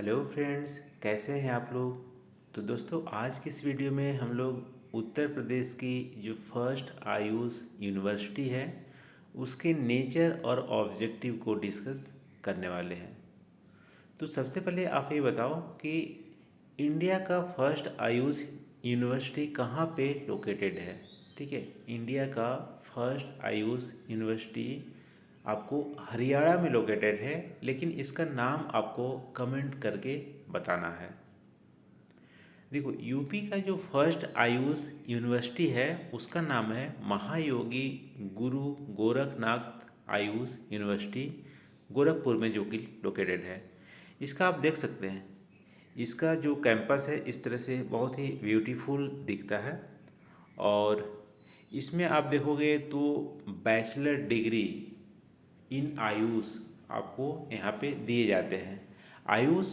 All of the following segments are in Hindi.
हेलो फ्रेंड्स, कैसे हैं आप लोग। तो दोस्तों, आज की इस वीडियो में हम लोग उत्तर प्रदेश की जो फर्स्ट आयुष यूनिवर्सिटी है उसके नेचर और ऑब्जेक्टिव को डिस्कस करने वाले हैं। तो सबसे पहले आप ये बताओ कि इंडिया का फर्स्ट आयुष यूनिवर्सिटी कहाँ पे लोकेटेड है। ठीक है, इंडिया का फर्स्ट आयुष यूनिवर्सिटी आपको हरियाणा में लोकेटेड है, लेकिन इसका नाम आपको कमेंट करके बताना है। देखो, यूपी का जो फर्स्ट आयुष यूनिवर्सिटी है उसका नाम है महायोगी गुरु गोरखनाथ आयुष यूनिवर्सिटी, गोरखपुर में, जो कि लोकेटेड है। इसका आप देख सकते हैं, इसका जो कैंपस है इस तरह से बहुत ही ब्यूटीफुल दिखता है। और इसमें आप देखोगे तो बैचलर डिग्री इन आयुष आपको यहाँ पे दिए जाते हैं। आयुष,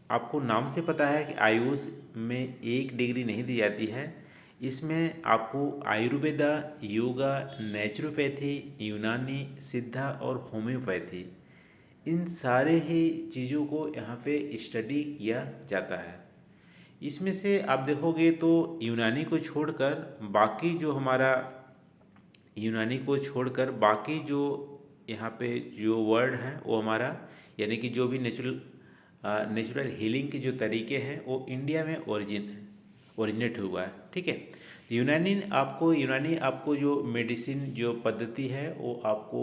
आपको नाम से पता है कि आयुष में एक डिग्री नहीं दी जाती है। इसमें आपको आयुर्वेदा, योगा, नेचुरोपैथी, यूनानी, सिद्धा और होम्योपैथी, इन सारे ही चीज़ों को यहाँ पे स्टडी किया जाता है। इसमें से आप देखोगे तो यूनानी को छोड़कर बाकी जो हमारा यूनानी को छोड़कर बाकी जो यहाँ पे जो वर्ड हैं वो हमारा, यानी कि जो भी नेचुरल हीलिंग के जो तरीके हैं वो इंडिया में ओरिजिनेट हुआ है। ठीक है, तो यूनानी आपको जो मेडिसिन जो पद्धति है वो आपको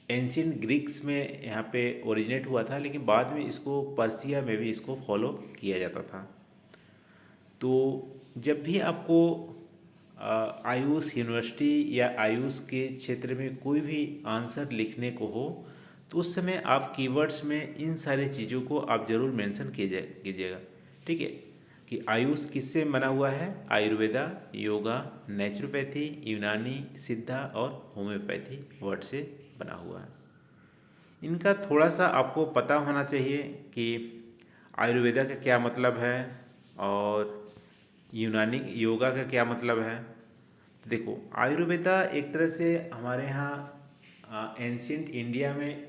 एंशियंट ग्रीक्स में यहाँ पे ओरिजिनेट हुआ था, लेकिन बाद में इसको पर्सिया में भी इसको फॉलो किया जाता था। तो जब भी आपको आयुष यूनिवर्सिटी या आयुष के क्षेत्र में कोई भी आंसर लिखने को हो तो उस समय आप कीवर्ड्स में इन सारे चीज़ों को आप ज़रूर मेंशन कीजिएगा। ठीक है, कि आयुष किससे बना हुआ है। आयुर्वेदा, योगा, नेचुरोपैथी, यूनानी, सिद्धा और होम्योपैथी वर्ड से बना हुआ है। इनका थोड़ा सा आपको पता होना चाहिए कि आयुर्वेदा का क्या मतलब है और यूनानी योगा का क्या मतलब है। देखो, आयुर्वेदा एक तरह से हमारे यहाँ एंशियंट इंडिया में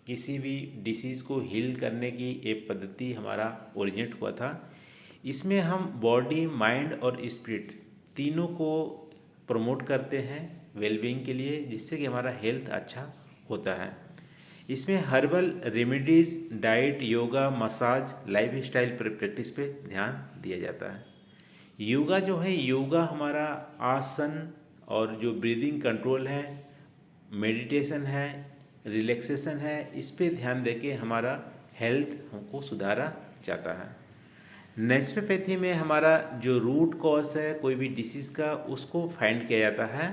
किसी भी डिसीज़ को हील करने की एक पद्धति हमारा ओरिजिनेट हुआ था। इसमें हम बॉडी, माइंड और स्पिरिट तीनों को प्रमोट करते हैं वेलबींग के लिए, जिससे कि हमारा हेल्थ अच्छा होता है। इसमें herbal remedies, diet, yoga, massage, life style practice पे ध्यान दिया जाता है। योगा जो है, योगा हमारा आसन और जो ब्रीदिंग कंट्रोल है, मेडिटेशन है, रिलैक्सेशन है, इस पे ध्यान देके हमारा हेल्थ हमको सुधारा जाता है। नेचुरोपैथी में हमारा जो रूट कॉज है कोई भी डिसीज़ का उसको फाइंड किया जाता है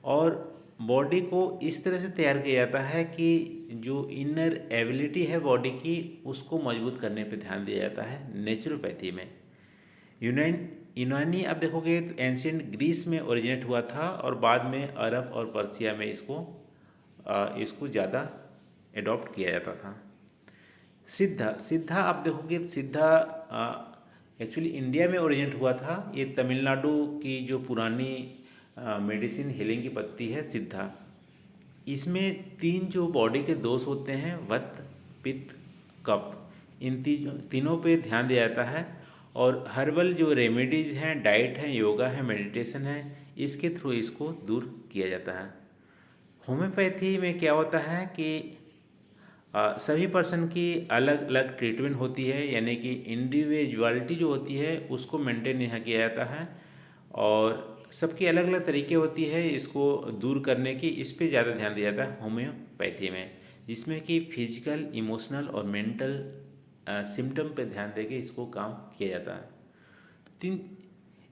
और बॉडी को इस तरह से तैयार किया जाता है कि जो इनर एबिलिटी है बॉडी की उसको मजबूत करने पे ध्यान दिया जाता है नेचुरोपैथी में। यूनानी आप देखोगे तो एंशियंट ग्रीस में ओरिजिनेट हुआ था और बाद में अरब और पर्सिया में इसको ज़्यादा एडॉप्ट किया जाता था। सिद्धा सिद्धा आप देखोगे तो सिद्धा एक्चुअली इंडिया में ओरिजिनेट हुआ था। ये तमिलनाडु की जो पुरानी मेडिसिन हीलिंग की पद्धति है सिद्धा। इसमें तीन जो बॉडी के दोष होते हैं, वात, पित्त, कफ, इन तीनों पे ध्यान दिया जाता है और हर्बल जो रेमेडीज़ हैं, डाइट हैं, योगा है, मेडिटेशन है, इसके थ्रू इसको दूर किया जाता है। होम्योपैथी में क्या होता है कि सभी पर्सन की अलग अलग ट्रीटमेंट होती है, यानी कि इंडिविजुअलिटी जो होती है उसको मेंटेन यहाँ किया जाता है और सबकी अलग अलग तरीके होती है इसको दूर करने की। इस पे ज़्यादा ध्यान दिया जाता है होम्योपैथी में, जिसमें कि फिजिकल, इमोशनल और मेंटल सिम्टम पे ध्यान देके इसको काम किया जाता है। तीन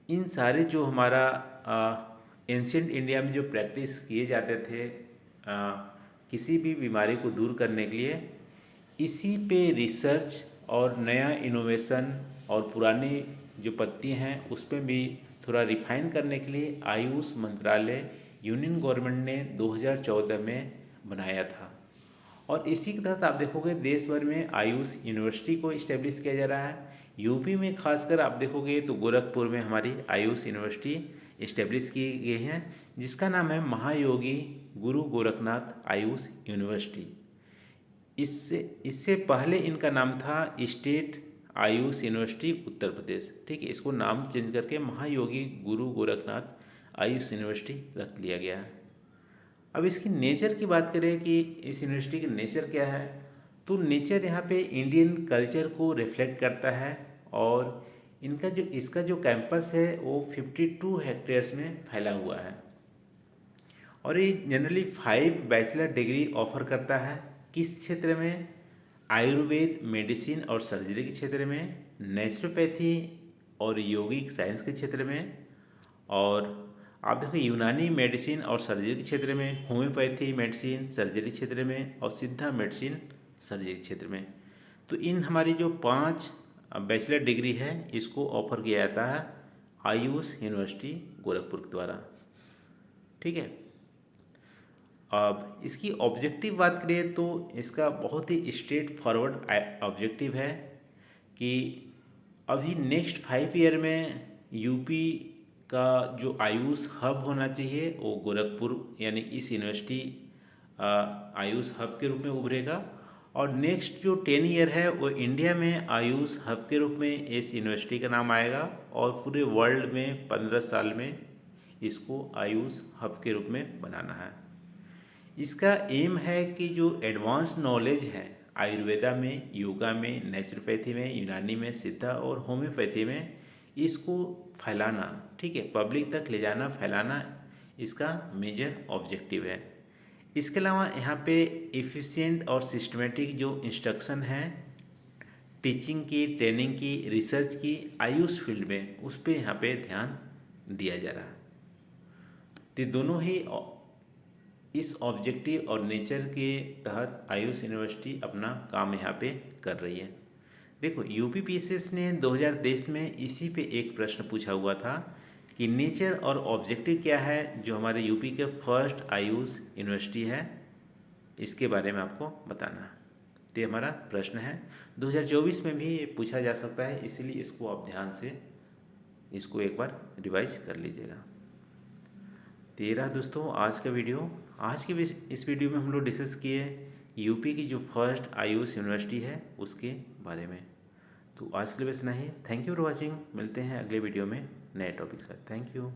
इन सारे जो हमारा एंशियंट इंडिया में जो प्रैक्टिस किए जाते थे किसी भी बीमारी को दूर करने के लिए, इसी पे रिसर्च और नया इनोवेशन और पुरानी जो पद्धति हैं उस पर भी थोड़ा रिफाइन करने के लिए आयुष मंत्रालय यूनियन गवर्नमेंट ने 2014 में बनाया था। और इसी के तहत आप देखोगे देश भर में आयुष यूनिवर्सिटी को इस्टेब्लिश किया जा रहा है। यूपी में खासकर आप देखोगे तो गोरखपुर में हमारी आयुष यूनिवर्सिटी इस्टेब्लिश की गई है, जिसका नाम है महायोगी गुरु गोरखनाथ आयुष यूनिवर्सिटी। इससे इससे पहले इनका नाम था स्टेट आयुष यूनिवर्सिटी उत्तर प्रदेश। ठीक है, इसको नाम चेंज करके महायोगी गुरु गोरखनाथ आयुष यूनिवर्सिटी रख लिया गया है। अब इसकी नेचर की बात करें कि इस यूनिवर्सिटी का नेचर क्या है, तो नेचर यहाँ पे इंडियन कल्चर को रिफ्लेक्ट करता है। और इसका जो कैंपस है वो 52 हेक्टेयर्स में फैला हुआ है। और ये जनरली 5 बैचलर डिग्री ऑफर करता है। किस क्षेत्र में? आयुर्वेद, मेडिसिन और सर्जरी के क्षेत्र में, नेचुरोपैथी और योगिक साइंस के क्षेत्र में, और आप देखो यूनानी मेडिसिन और सर्जरी के क्षेत्र में, होम्योपैथी मेडिसिन सर्जरी क्षेत्र में, और सिद्धा मेडिसिन सर्जरी क्षेत्र में। तो इन हमारी जो 5 बैचलर डिग्री है इसको ऑफर किया जाता है आयुष यूनिवर्सिटी गोरखपुर के द्वारा। ठीक है, अब इसकी ऑब्जेक्टिव बात करें तो इसका बहुत ही स्ट्रेट फॉरवर्ड ऑब्जेक्टिव है कि अभी नेक्स्ट 5 ईयर में यूपी का जो आयुष हब होना चाहिए वो गोरखपुर यानी इस यूनिवर्सिटी आयुष हब के रूप में उभरेगा। और नेक्स्ट जो 10 ईयर है वो इंडिया में आयुष हब के रूप में इस यूनिवर्सिटी का नाम आएगा, और पूरे वर्ल्ड में 15 साल में इसको आयुष हब के रूप में बनाना है। इसका एम है कि जो एडवांस नॉलेज है आयुर्वेदा में, योगा में, नेचुरोपैथी में, यूनानी में, सिद्धा और होम्योपैथी में, इसको फैलाना। ठीक है, पब्लिक तक ले जाना, फैलाना इसका मेजर ऑब्जेक्टिव है। इसके अलावा यहाँ पे एफिशिएंट और सिस्टमेटिक जो इंस्ट्रक्शन है टीचिंग की, ट्रेनिंग की, रिसर्च की आयुष फील्ड में, उस पर यहाँ पे ध्यान दिया जा रहा है। तो दोनों ही इस ऑब्जेक्टिव और नेचर के तहत आयुष यूनिवर्सिटी अपना काम यहाँ पे कर रही है। देखो यूपीपीएससी ने 2023 में इसी पे एक प्रश्न पूछा हुआ था कि नेचर और ऑब्जेक्टिव क्या है जो हमारे यूपी के फर्स्ट आयुष यूनिवर्सिटी है, इसके बारे में आपको बताना है। तो ये हमारा प्रश्न है, 2024 में भी पूछा जा सकता है, इसीलिए इसको आप ध्यान से इसको एक बार रिवाइज कर लीजिएगा। तेरह दोस्तों आज का वीडियो, आज के इस वीडियो में हम लोग डिस्कस किए यूपी की जो फर्स्ट आयुष यूनिवर्सिटी है उसके बारे में। तो आज के लिए बस इतना ही। Thank you for watching. मिलते हैं अगले वीडियो में नए टॉपिक के साथ। Thank you.